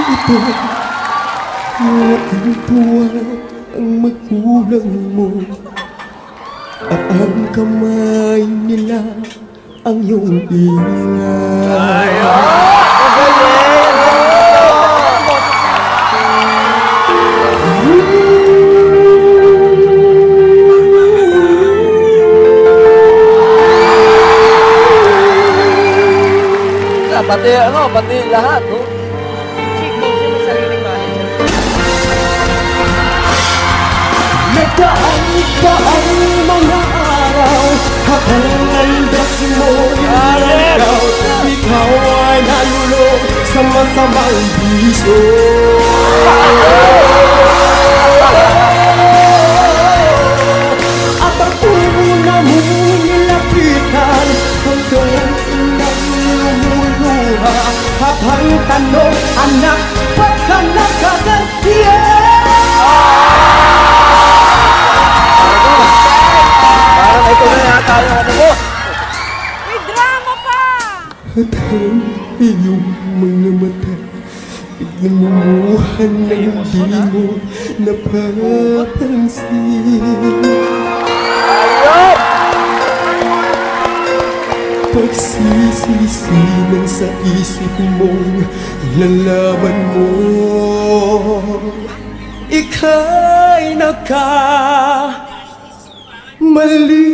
ito ang tuwa ang magulang mo at ang kamay nila ang iyong ingay. Pati lahat, no? Nagdaan pa ang mga araw habang landas mo'y nalagaw. Ikaw ay nalulog sa masamang bisyo. At ang una mong nilapitan hanggang inang lumuluha. Habang tanong, anak, ba't ka nakagantiyan? Parang ito na yata yung ano mo. May drama pa! At ang iyong mga mata pinamumuhan na hindi mo napapansin. Pagsisisi ng sa isip mong lalaman mo, ika'y mali.